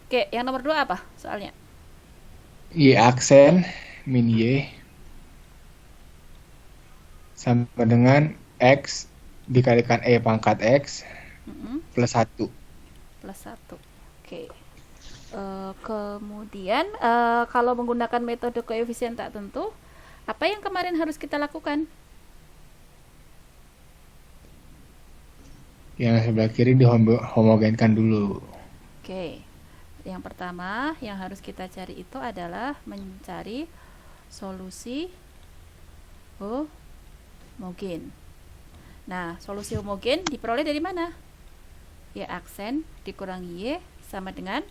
Oke, yang nomor 2 apa soalnya? Y aksen min Y sama dengan X dikalikan E pangkat X Mm-mm, plus satu. plus 1. Oke. Kemudian kalau menggunakan metode koefisien tak tentu, apa yang kemarin harus kita lakukan? Yang sebelah kiri dihomogenkan dulu. Oke. Yang pertama yang harus kita cari itu adalah mencari solusi homogen. Nah, solusi homogen diperoleh dari mana? Y aksen dikurangi Y sama dengan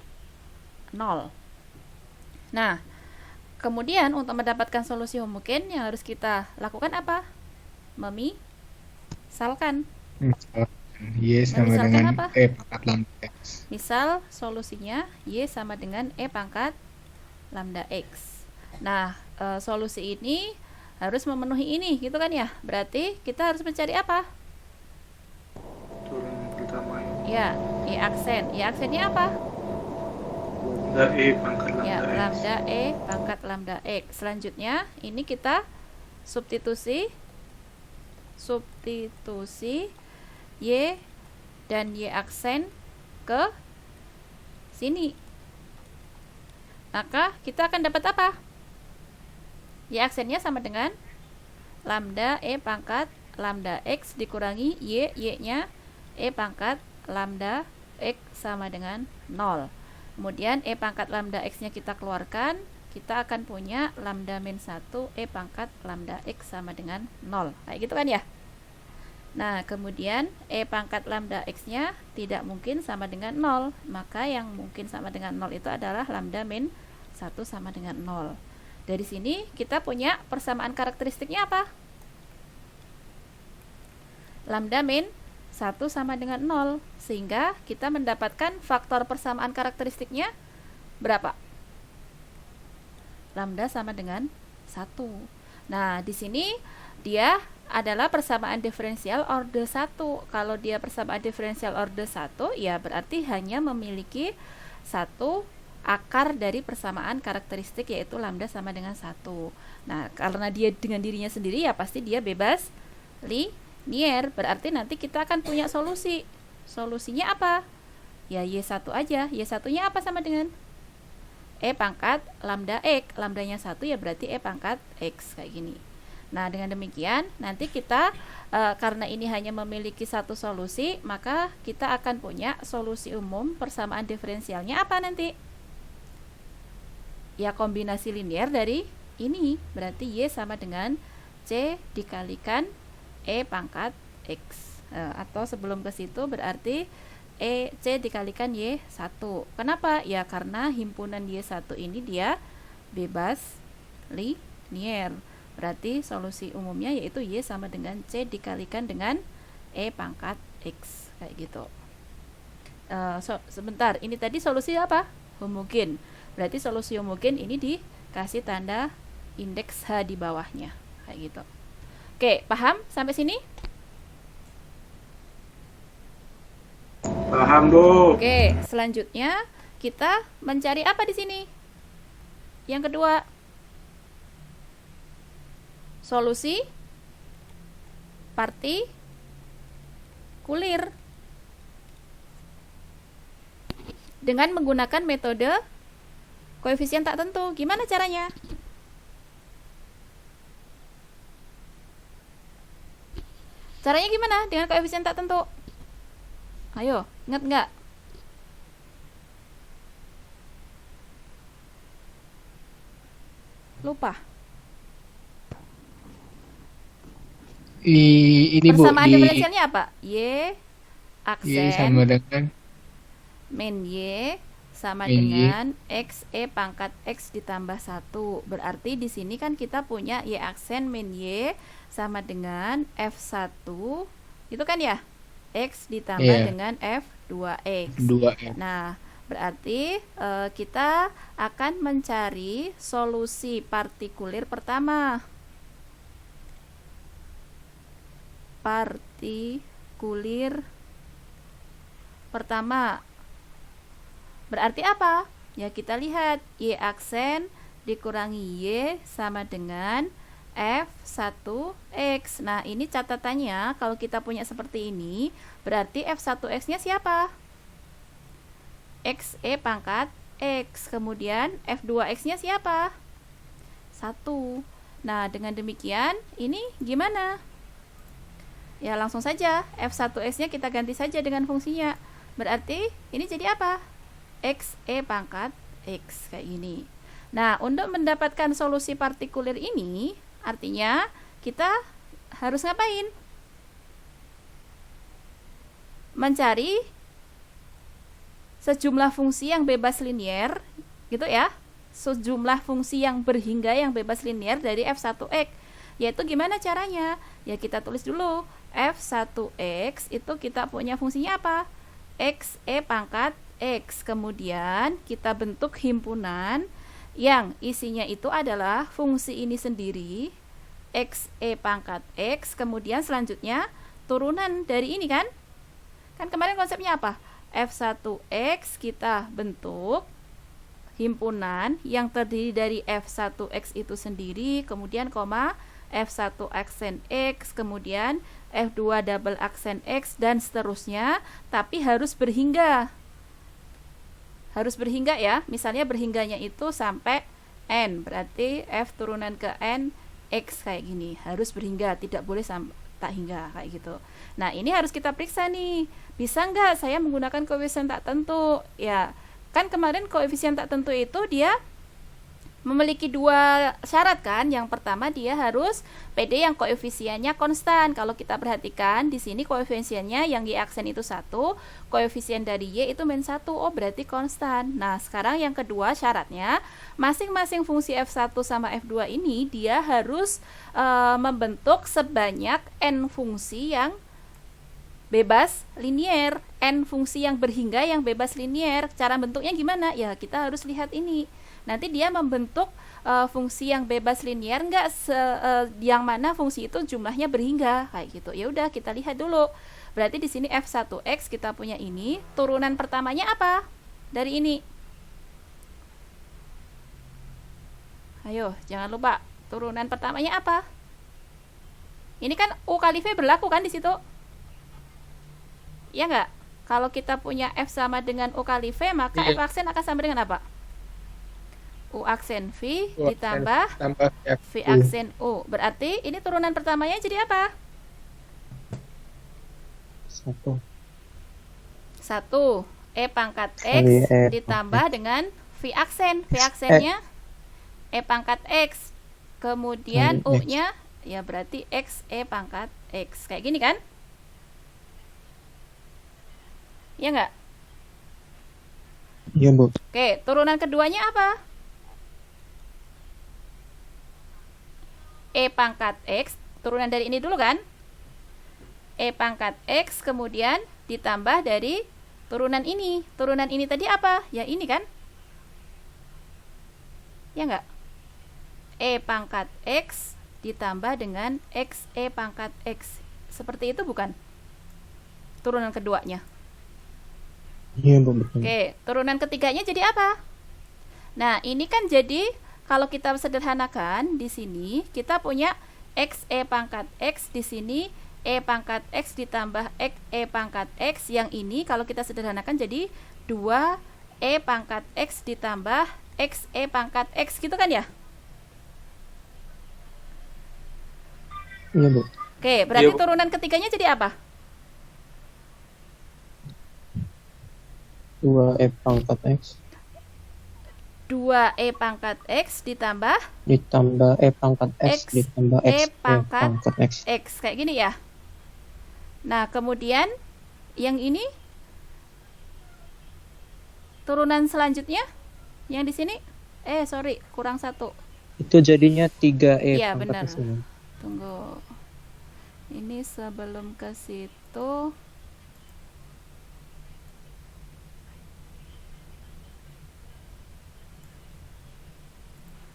0. Nah, kemudian untuk mendapatkan solusi homogen yang harus kita lakukan apa? Memisalkan. Misalkan Y sama Memisalkan dengan apa? E pangkat lambda X. Misal solusinya Y sama dengan E pangkat lambda X. Nah, solusi ini harus memenuhi ini, gitu kan ya? Berarti kita harus mencari apa? Turun yang pertama ini. Ya, Y aksen. Y aksennya apa? Lambda E pangkat Ya, lambda X. lambda E pangkat lambda X. Selanjutnya, ini kita substitusi substitusi Y dan Y aksen ke sini. Maka kita akan dapat apa? Y aksennya sama dengan lambda E pangkat lambda X dikurangi Y, Y-nya E pangkat lambda X sama dengan 0. Kemudian E pangkat lambda X-nya kita keluarkan, kita akan punya lambda min 1 E pangkat lambda X sama dengan 0. Kayak gitu kan ya? Nah, kemudian E pangkat lambda X-nya tidak mungkin sama dengan 0. Maka yang mungkin sama dengan 0 itu adalah lambda min 1 sama dengan 0. Dari sini kita punya persamaan karakteristiknya apa? Lambda min 1 sama dengan 0. Sehingga kita mendapatkan faktor persamaan karakteristiknya berapa? Lambda sama dengan 1. Nah, di sini dia adalah persamaan diferensial order 1. Kalau dia persamaan diferensial order 1, ya berarti hanya memiliki satu akar dari persamaan karakteristik, yaitu lambda sama dengan 1. Nah, karena dia dengan dirinya sendiri, ya pasti dia bebas linier. Berarti nanti kita akan punya solusi. Solusinya apa? Ya Y1 aja. Y1-nya apa sama dengan E pangkat lambda X. Lambdanya 1, ya berarti E pangkat X kayak gini. Nah, dengan demikian nanti kita karena ini hanya memiliki satu solusi, maka kita akan punya solusi umum persamaan diferensialnya apa nanti? Ya kombinasi linear dari ini. Berarti Y sama dengan C dikalikan E pangkat X. Atau sebelum ke situ berarti C dikalikan Y1. Kenapa? Ya karena himpunan Y1 ini dia bebas linier. Berarti solusi umumnya yaitu Y sama dengan C dikalikan dengan E pangkat X. Kayak gitu. Sebentar, ini tadi solusi apa? Homogen. Berarti solusi homogen ini dikasih tanda indeks H di bawahnya. Kayak gitu. Oke, paham sampai sini? Paham, Bu. Oke, selanjutnya kita mencari apa di sini? Yang kedua, solusi partikulir dengan menggunakan metode koefisien tak tentu. Gimana caranya? Caranya gimana dengan koefisien tak tentu? Ayo, ingat nggak? Lupa. Ini Bu, Persamaan di diferensialnya apa? Y Y sama aksen dengan min Y sama min Y. dengan X E pangkat X ditambah 1. Berarti di sini kan kita punya Y aksen min Y sama dengan F1. Itu kan ya? X ditambah Iya, dengan F2X. dua F. Nah, berarti kita akan mencari solusi partikulir pertama. Partikulir pertama Berarti apa? Ya kita lihat Y aksen dikurangi Y sama dengan F1X. Nah ini catatannya, kalau kita punya seperti ini, berarti F1X nya siapa? XE pangkat X. Kemudian F2X nya siapa? 1. Nah dengan demikian ini gimana? Ya langsung saja F1X nya kita ganti saja dengan fungsinya. Berarti ini jadi apa? XE pangkat X kayak gini. Nah, untuk mendapatkan solusi partikulir ini, artinya kita harus ngapain? Mencari sejumlah fungsi yang bebas linier, gitu ya. Sejumlah fungsi yang berhingga yang bebas linier dari F1X. Yaitu gimana caranya? Ya kita tulis dulu. F1X itu kita punya fungsinya apa? XE pangkat X. Kemudian kita bentuk himpunan yang isinya itu adalah fungsi ini sendiri, XE pangkat X. Kemudian selanjutnya turunan dari ini kan? Kan kemarin konsepnya apa? F1X kita bentuk himpunan yang terdiri dari F1X itu sendiri, kemudian koma F1 aksen X, kemudian F2 double aksen X, dan seterusnya, tapi harus berhingga. Harus berhingga ya, misalnya berhingganya itu sampai N, berarti F turunan ke N X kayak gini, harus berhingga, tidak boleh sampai tak hingga kayak gitu. Nah ini harus kita periksa nih, bisa nggak saya menggunakan koefisien tak tentu? Ya kan kemarin koefisien tak tentu itu dia memiliki dua syarat kan. Yang pertama dia harus PD yang koefisiennya konstan. Kalau kita perhatikan di sini koefisiennya yang Y aksen itu 1, koefisien dari Y itu min 1. Oh berarti konstan. Nah sekarang yang kedua syaratnya, masing-masing fungsi F1 sama F2 ini dia harus membentuk sebanyak N fungsi yang bebas linier, N fungsi yang berhingga yang bebas linier. Cara bentuknya gimana? Ya kita harus lihat ini. Nanti dia membentuk fungsi yang bebas linier enggak, yang mana fungsi itu jumlahnya berhingga kayak gitu. Ya udah kita lihat dulu. Berarti di sini F1X kita punya ini, turunan pertamanya apa? Dari ini. Ayo, jangan lupa turunan pertamanya apa? Ini kan U kali V berlaku kan di situ? Ya enggak? Kalau kita punya F sama dengan U kali V, maka F aksen akan sama dengan apa? U aksen V ditambah V aksen U. Berarti ini turunan pertamanya jadi apa? 1. 1. E pangkat X ditambah dengan V aksen. V aksennya E pangkat X. Kemudian U-nya ya berarti X E pangkat X. Kayak gini kan? Ya enggak? Iya, Bu. Oke, turunan keduanya apa? E pangkat X, turunan dari ini dulu kan? E pangkat X kemudian ditambah dari turunan ini. Turunan ini tadi apa? Ya ini kan? Ya enggak? E pangkat X ditambah dengan X E pangkat X. Seperti itu bukan? Turunan keduanya. Iya, Bu, betul. Oke, turunan ketiganya jadi apa? Nah, ini kan jadi kalau kita sederhanakan di sini kita punya X E pangkat X, di sini E pangkat X ditambah X E pangkat X. Yang ini kalau kita sederhanakan jadi 2 E pangkat X ditambah X E pangkat X gitu kan ya? Iya, Bu. Oke, berarti Iya, Bu. turunan ketiganya jadi apa? 2 pangkat X 2 E pangkat X ditambah ditambah pangkat X ditambah E X pangkat pangkat X. X kayak gini ya. Nah kemudian yang ini turunan selanjutnya yang di sini sorry kurang 1. Itu jadinya 3 Iya pangkat benar. X. Bu. Tunggu, ini sebelum ke situ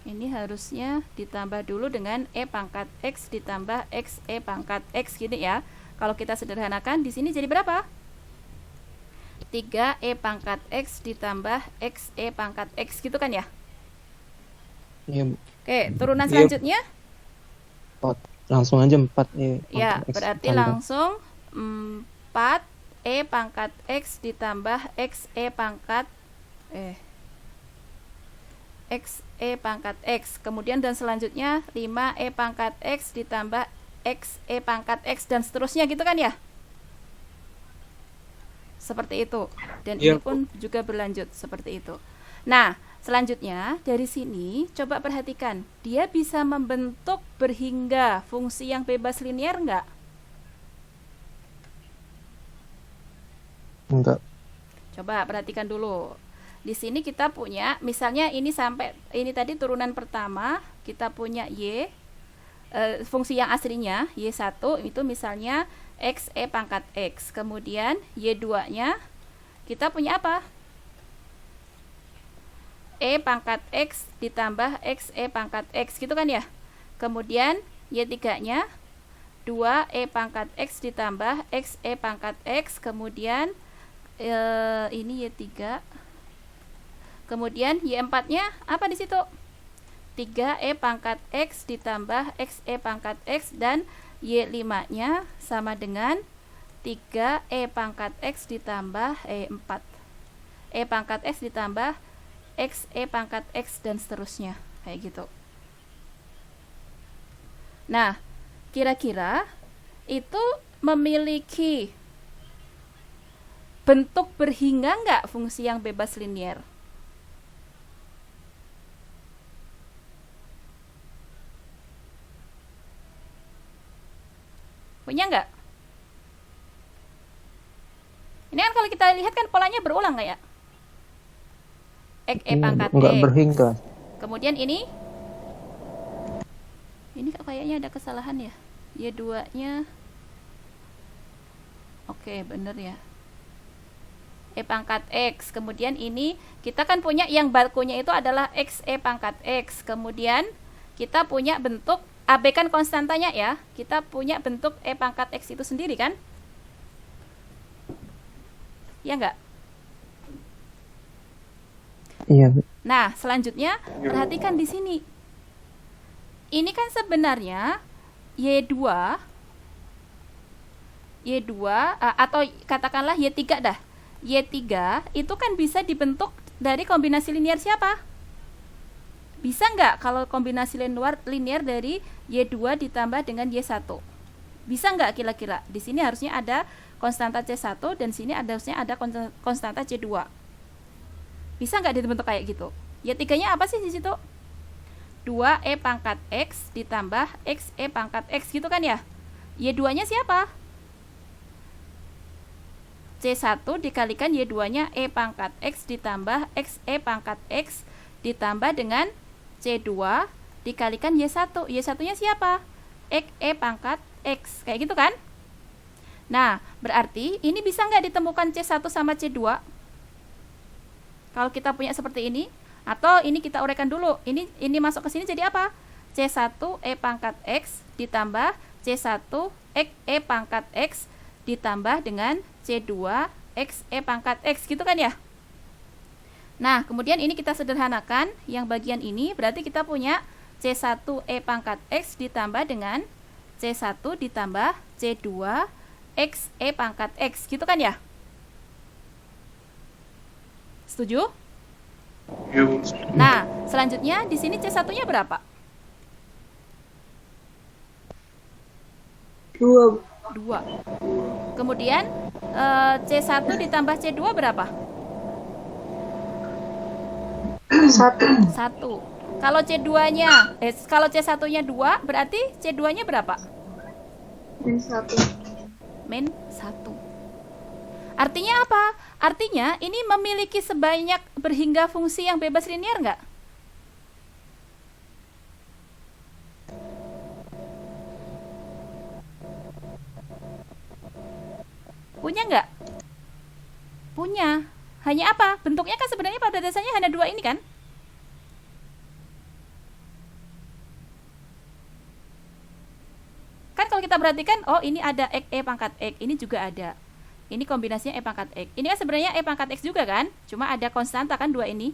ini harusnya ditambah dulu dengan E pangkat X ditambah X E pangkat X gini ya. Kalau kita sederhanakan di sini jadi berapa? 3e pangkat X ditambah xe pangkat X gitu kan ya? Iya, Bu. Oke, turunan Iya. selanjutnya? 4. Langsung aja 4E Ya, pangkat X berarti ditambah. langsung 4e pangkat X ditambah xe pangkat xe pangkat X. Kemudian dan selanjutnya 5e pangkat X ditambah xe pangkat X dan seterusnya gitu kan ya? Seperti itu. Dan Iya, ini pun juga berlanjut seperti itu. Nah, selanjutnya dari sini coba perhatikan, dia bisa membentuk berhingga fungsi yang bebas linear enggak? Enggak. Coba perhatikan dulu. Di sini kita punya, misalnya ini sampai ini tadi turunan pertama, kita punya y fungsi yang aslinya y1 itu misalnya xe pangkat X. Kemudian y2-nya kita punya apa? E pangkat X ditambah xe pangkat X gitu kan ya. Kemudian y3-nya 2e pangkat X ditambah xe pangkat X. Kemudian ini y3. Kemudian y4-nya apa di situ? 3e pangkat X ditambah xe pangkat X, dan y5-nya sama dengan 3e pangkat X ditambah 4 e pangkat X ditambah xe pangkat X dan seterusnya kayak gitu. Nah, kira-kira itu memiliki bentuk berhingga nggak fungsi yang bebas linear? Punya nggak? Ini kan kalau kita lihat kan polanya berulang nggak ya? Xe pangkat Enggak X. berhingga. Kemudian ini kok kayaknya ada kesalahan ya. Y2-nya oke, bener ya. E pangkat X. Kemudian ini kita kan punya yang barconya itu adalah xe pangkat X. Kemudian kita punya bentuk abaikan konstantanya ya. Kita punya bentuk e pangkat X itu sendiri kan? Ya enggak? Iya, Bu. Nah, selanjutnya perhatikan di sini. Ini kan sebenarnya Y2 atau katakanlah Y3 dah. Y3 itu kan bisa dibentuk dari kombinasi linear siapa? Bisa nggak kalau kombinasi linear dari Y2 ditambah dengan Y1? Bisa nggak kira-kira? Di sini harusnya ada konstanta C1 dan sini harusnya ada konstanta C2. Bisa nggak dibentuk kayak gitu? Y3-nya apa sih di situ? 2e pangkat X ditambah xe pangkat X gitu kan ya? Y2-nya siapa? C1 dikalikan Y2-nya E pangkat X ditambah xe pangkat X ditambah dengan C2 dikalikan Y1. Y1-nya siapa? xe pangkat X. Kayak gitu kan? Nah, berarti ini bisa nggak ditemukan C1 sama C2? Kalau kita punya seperti ini, atau ini kita uraikan dulu. Ini masuk ke sini jadi apa? C1 E pangkat X ditambah C1 E pangkat X ditambah dengan C2 xe pangkat X gitu kan ya? Nah, kemudian ini kita sederhanakan. Yang bagian ini berarti kita punya C1 E pangkat X ditambah dengan C1 ditambah C2 xe pangkat X gitu kan ya? Setuju? Ya, Bu. Nah, selanjutnya di sini C1-nya berapa? 2. 2. Kemudian C1 ditambah C2 berapa? 1. 1. Kalau C2-nya kalau C1-nya 2, berarti C2-nya berapa? Min 1. Min 1. Artinya apa? Artinya ini memiliki sebanyak berhingga fungsi yang bebas linear nggak? Punya nggak? Punya. Hanya apa? Bentuknya kan sebenarnya pada dasarnya hanya 2 ini kan? Kan kalau kita perhatikan, oh ini ada xe pangkat X, ini juga ada. Ini kombinasinya E pangkat X. Ini kan sebenarnya E pangkat X juga kan? Cuma ada konstanta kan dua ini.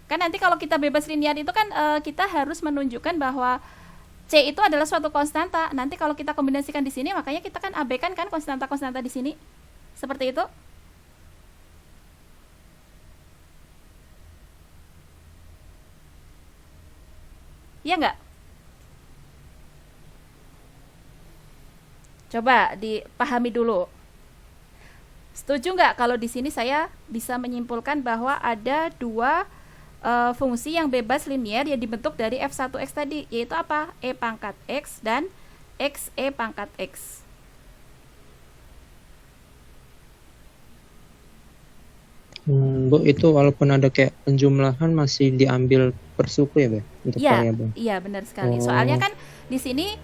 Kan nanti kalau kita bebas linear itu kan kita harus menunjukkan bahwa C itu adalah suatu konstanta. Nanti kalau kita kombinasikan di sini, makanya kita kan abaikan kan konstanta-konstanta di sini. Seperti itu. Iya nggak? Coba dipahami dulu. Setuju nggak kalau di sini saya bisa menyimpulkan bahwa ada dua fungsi yang bebas linear yang dibentuk dari f1x tadi, yaitu apa? E pangkat x dan x e pangkat x. Bu, itu walaupun ada kayak penjumlahan masih diambil per suku ya, Bu? Untuk Iya, variabel. iya benar sekali. Oh. Soalnya kan di sini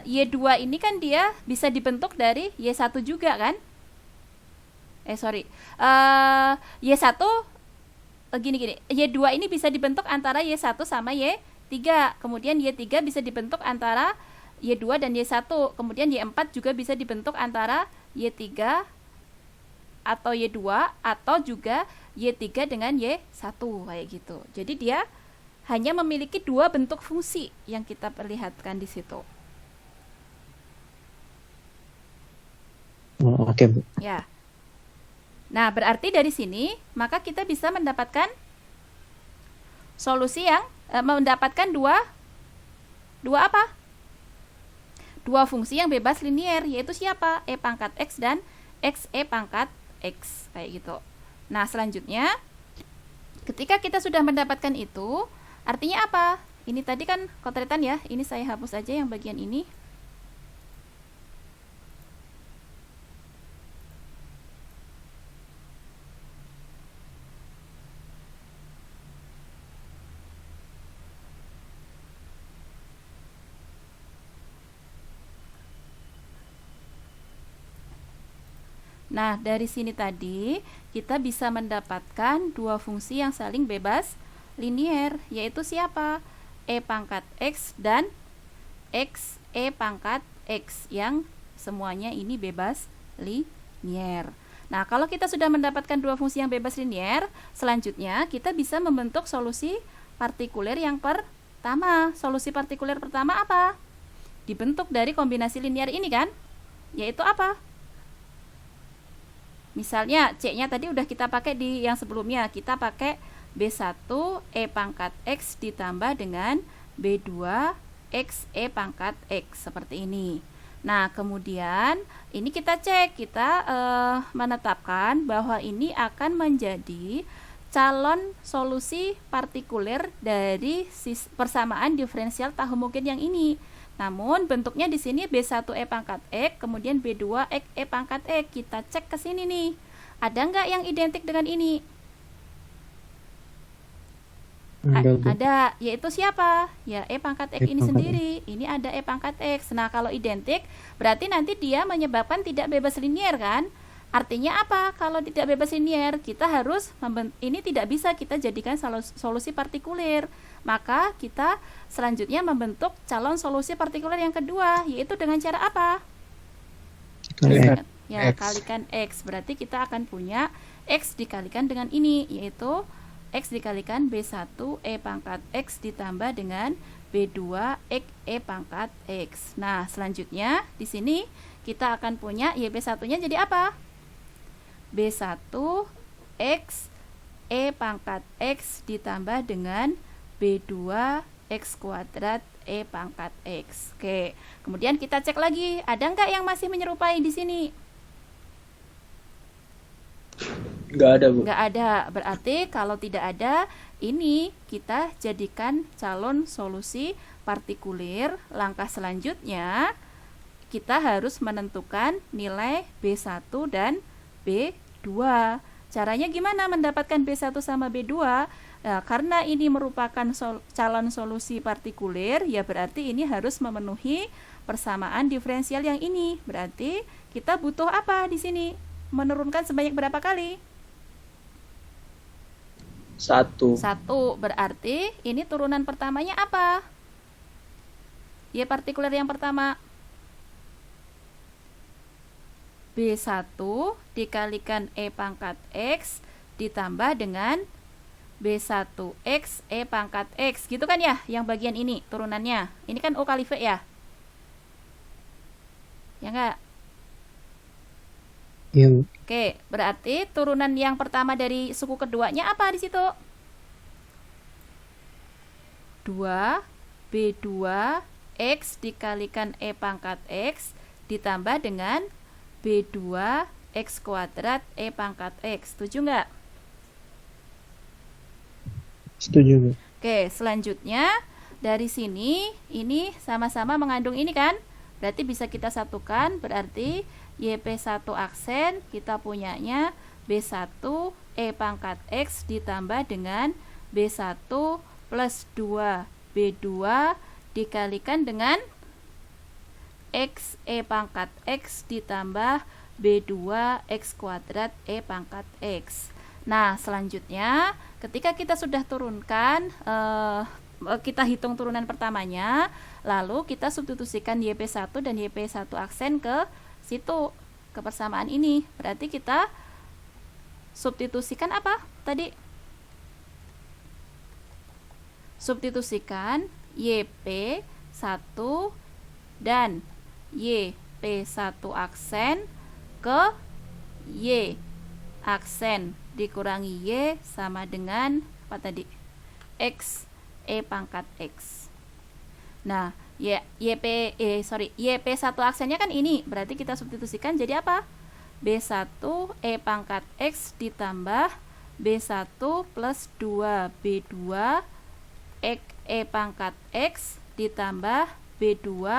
Y2 ini kan dia bisa dibentuk dari Y1 juga kan? Y1 gini, Y2 ini bisa dibentuk antara Y1 sama Y3. Kemudian Y3 bisa dibentuk antara Y2 dan Y1. Kemudian Y4 juga bisa dibentuk antara Y3 atau Y2 atau juga Y3 dengan Y1 kayak gitu. Jadi dia hanya memiliki dua bentuk fungsi yang kita perlihatkan di situ. Oh, oke, Bu. Ya. Nah, berarti dari sini maka kita bisa mendapatkan solusi yang mendapatkan dua apa? Dua fungsi yang bebas linear, yaitu siapa? E pangkat x dan x e pangkat x kayak gitu. Nah, selanjutnya ketika kita sudah mendapatkan itu, artinya apa? Ini tadi kan kotretan ya. Ini saya hapus aja yang bagian ini. Nah, dari sini tadi kita bisa mendapatkan dua fungsi yang saling bebas linear, yaitu siapa? E pangkat x dan x e pangkat x yang semuanya ini bebas linear. Nah, kalau kita sudah mendapatkan dua fungsi yang bebas linear, selanjutnya kita bisa membentuk solusi partikuler yang pertama. Solusi partikuler pertama apa? Dibentuk dari kombinasi linear ini kan? Yaitu apa? Misalnya C-nya tadi udah kita pakai di yang sebelumnya. Kita pakai B1 E pangkat X ditambah dengan B2 X E pangkat X seperti ini. Nah, kemudian ini kita cek, kita menetapkan bahwa ini akan menjadi calon solusi partikuler dari persamaan diferensial tak homogen yang ini. Namun bentuknya di sini B1 E pangkat X, kemudian B2 X E pangkat X. Kita cek ke sini nih. Ada nggak yang identik dengan ini? Ada, yaitu siapa? Ya E pangkat X ini sendiri. Ini ada E pangkat X. Nah, kalau identik berarti nanti dia menyebabkan tidak bebas linear kan? Artinya apa? Kalau tidak bebas linear, kita harus ini tidak bisa kita jadikan solusi partikuler. Maka kita selanjutnya membentuk calon solusi partikuler yang kedua, yaitu dengan cara apa? Kalikan X. Berarti kita akan punya X dikalikan dengan ini, yaitu X dikalikan B1 E pangkat X ditambah dengan B2 X E pangkat X. Nah, selanjutnya di sini kita akan punya B1-nya jadi apa? B1 X E pangkat X ditambah dengan B2 X kuadrat E pangkat X. Oke, kemudian kita cek lagi, ada nggak yang masih menyerupai di sini? Nggak ada, Bu. Nggak ada, berarti kalau tidak ada, ini kita jadikan calon solusi partikuler. Langkah selanjutnya, kita harus menentukan nilai B1 dan B2. Caranya gimana mendapatkan B1 sama B2? Nah, karena ini merupakan calon solusi partikuler, ya berarti ini harus memenuhi persamaan diferensial yang ini. Berarti kita butuh apa di sini? Menurunkan sebanyak berapa kali? 1. Berarti ini turunan pertamanya apa? Y partikuler yang pertama. B1 dikalikan E pangkat X ditambah dengan B1X E pangkat X, gitu kan ya, yang bagian ini turunannya. Ini kan O kali V ya? Ya enggak? Iya, Bu. Oke, berarti turunan yang pertama dari suku keduanya apa di situ? 2 B2 X dikalikan E pangkat X ditambah dengan B2 X kuadrat E pangkat X. Setuju nggak? Setuju, Bu. Oke, selanjutnya dari sini ini sama-sama mengandung ini kan? Berarti bisa kita satukan, berarti YP1 aksen kita punyanya B1 E pangkat X ditambah dengan B1 plus 2 B2 dikalikan dengan X E pangkat X ditambah B2 X kuadrat E pangkat X. Nah, selanjutnya ketika kita sudah turunkan, kita hitung turunan pertamanya, lalu kita substitusikan YP1 dan YP1 aksen ke situ, ke persamaan ini. Berarti kita substitusikan apa tadi? Substitusikan YP1 dan YP1 aksen ke Y aksen dikurangi Y sama dengan apa tadi? X E pangkat X. Nah, YP1 aksennya kan ini, berarti kita substitusikan jadi apa? B1 E pangkat X ditambah B1 plus 2 B2 X E pangkat X ditambah B2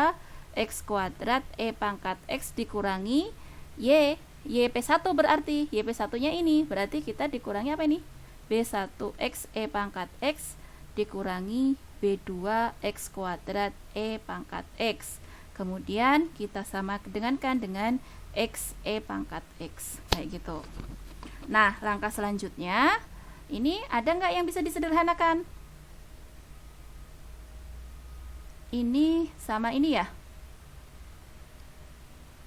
X kuadrat E pangkat X dikurangi Y. YP1 berarti YP1 nya ini, berarti kita dikurangi apa ini? B1 X E pangkat X dikurangi B2 X kuadrat E pangkat X. Kemudian kita sama dengankan dengan X E pangkat X, kayak gitu. Nah, langkah selanjutnya ini ada nggak yang bisa disederhanakan? Ini sama ini ya?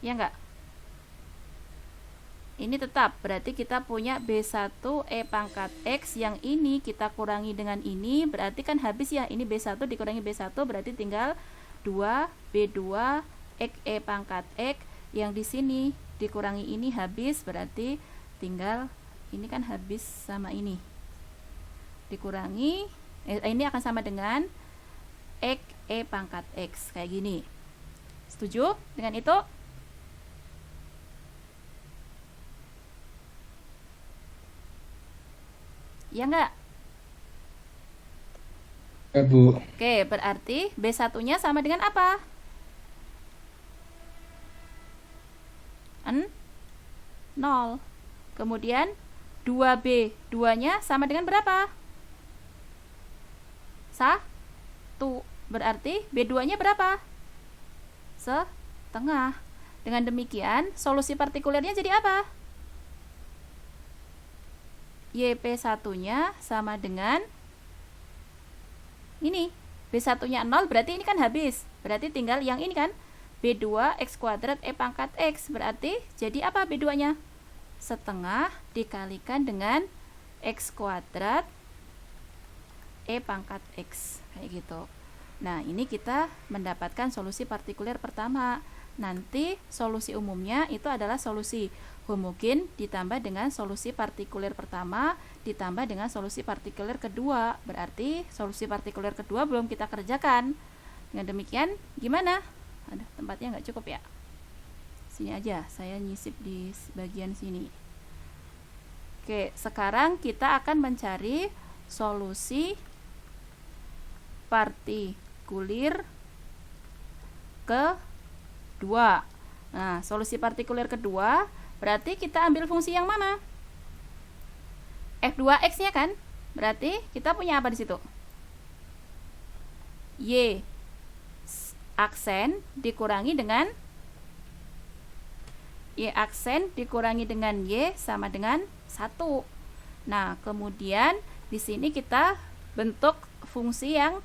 Ya nggak? Ini tetap, berarti kita punya B1 E pangkat X, yang ini kita kurangi dengan ini, berarti kan habis ya, ini B1 dikurangi B1 berarti tinggal 2 B2 X E pangkat X, yang di sini dikurangi ini habis, berarti tinggal ini kan habis sama ini. Dikurangi, ini akan sama dengan X E pangkat X, kayak gini. Setuju dengan itu? Ya enggak? Ya, Bu. Oke, berarti B1 nya sama dengan apa? 0. Kemudian 2B 2 nya sama dengan berapa? 1. Berarti B2 nya berapa? Setengah. Dengan demikian solusi partikulernya jadi apa? YP1 nya sama dengan ini, B1 nya 0, berarti ini kan habis, berarti tinggal yang ini kan, B2 X kuadrat E pangkat X, berarti jadi apa B2 nya? Setengah dikalikan dengan X kuadrat E pangkat X, kayak gitu. Nah, ini kita mendapatkan solusi partikuler pertama. Nanti solusi umumnya itu adalah solusi homogen ditambah dengan solusi partikuler pertama ditambah dengan solusi partikuler kedua. Berarti solusi partikuler kedua belum kita kerjakan. Dengan demikian gimana? Aduh, tempatnya nggak cukup ya. Sini aja, saya nyisip di bagian sini. Oke, sekarang kita akan mencari solusi partikuler kedua. Nah, solusi partikuler kedua berarti kita ambil fungsi yang mana? F2X nya kan? Berarti kita punya apa di situ? Y aksen dikurangi dengan Y aksen dikurangi dengan Y sama dengan 1. Nah, kemudian di sini kita bentuk fungsi yang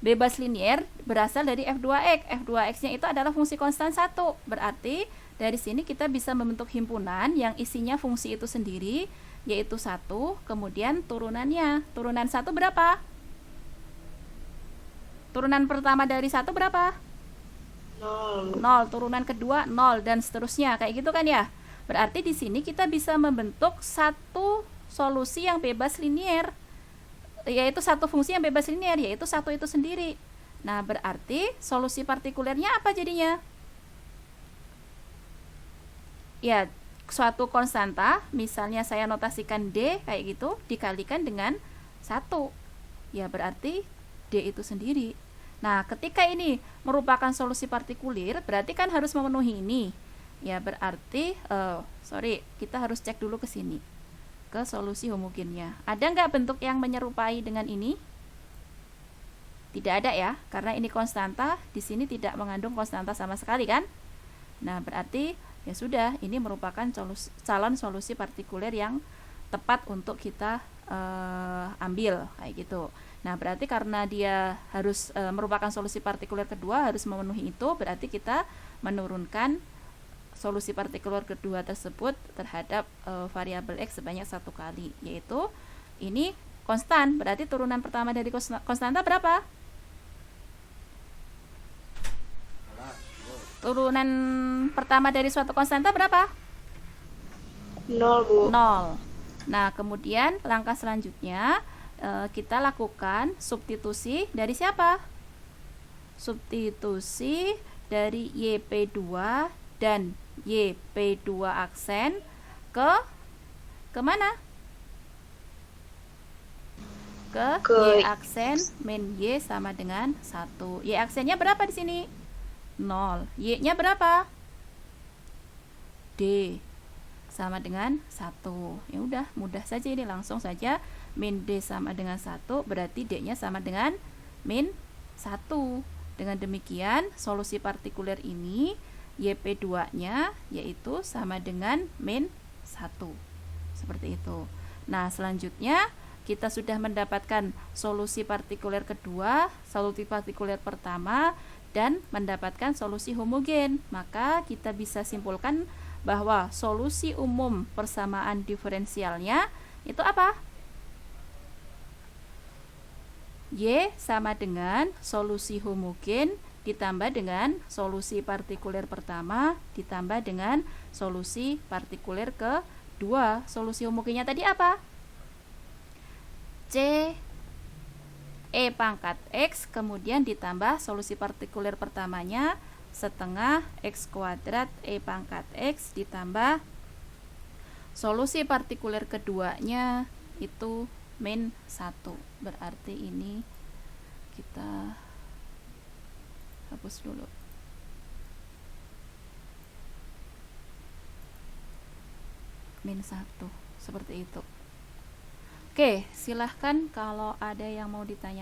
bebas linier berasal dari F2X. F2X nya itu adalah fungsi konstan 1. Berarti Dari sini kita bisa membentuk himpunan yang isinya fungsi itu sendiri, yaitu 1, kemudian turunannya. Turunan 1 berapa? Turunan pertama dari 1 berapa? 0. 0. Turunan kedua 0 dan seterusnya. Kayak gitu kan ya? Berarti di sini kita bisa membentuk satu solusi yang bebas linier, yaitu satu fungsi yang bebas linier, yaitu 1 itu sendiri. Nah, berarti solusi partikulernya apa jadinya? Ya, suatu konstanta, misalnya saya notasikan D kayak gitu, dikalikan dengan 1. Ya, berarti D itu sendiri. Nah, ketika ini merupakan solusi partikulir, berarti kan harus memenuhi ini. Ya, berarti, kita harus cek dulu ke sini, ke solusi homogennya. Ada nggak bentuk yang menyerupai dengan ini? Tidak ada ya, karena ini konstanta, di sini tidak mengandung konstanta sama sekali kan? Nah, berarti ya sudah, ini merupakan calon solusi partikuler yang tepat untuk kita ambil kayak gitu. Nah, berarti karena dia harus merupakan solusi partikuler kedua, harus memenuhi itu, berarti kita menurunkan solusi partikuler kedua tersebut terhadap variabel X sebanyak 1 kali, yaitu ini konstan. Berarti turunan pertama dari konstanta berapa? Turunan pertama dari suatu konstanta berapa? 0, Bu. 0. Nah, kemudian langkah selanjutnya kita lakukan substitusi dari siapa? Substitusi dari YP2 dan YP2 aksen ke mana? Ke Y aksen min Y sama dengan 1. Y aksennya berapa di sini? 0. Y-nya berapa? D sama dengan 1. Ya udah, mudah saja ini, langsung saja min D sama dengan 1, berarti D-nya sama dengan min 1. Dengan demikian, solusi partikuler ini YP2-nya yaitu sama dengan min 1. Seperti itu. Nah, selanjutnya kita sudah mendapatkan solusi partikuler kedua, solusi partikuler pertama, dan mendapatkan solusi homogen. Maka kita bisa simpulkan bahwa solusi umum persamaan diferensialnya itu apa? Y sama dengan solusi homogen ditambah dengan solusi partikuler pertama ditambah dengan solusi partikuler kedua. Solusi homogennya tadi apa? C E pangkat X kemudian ditambah solusi partikuler pertamanya setengah X kuadrat E pangkat X ditambah solusi partikuler keduanya itu min 1. Berarti ini kita hapus dulu. Min 1. Seperti itu. Oke, silahkan kalau ada yang mau ditanya.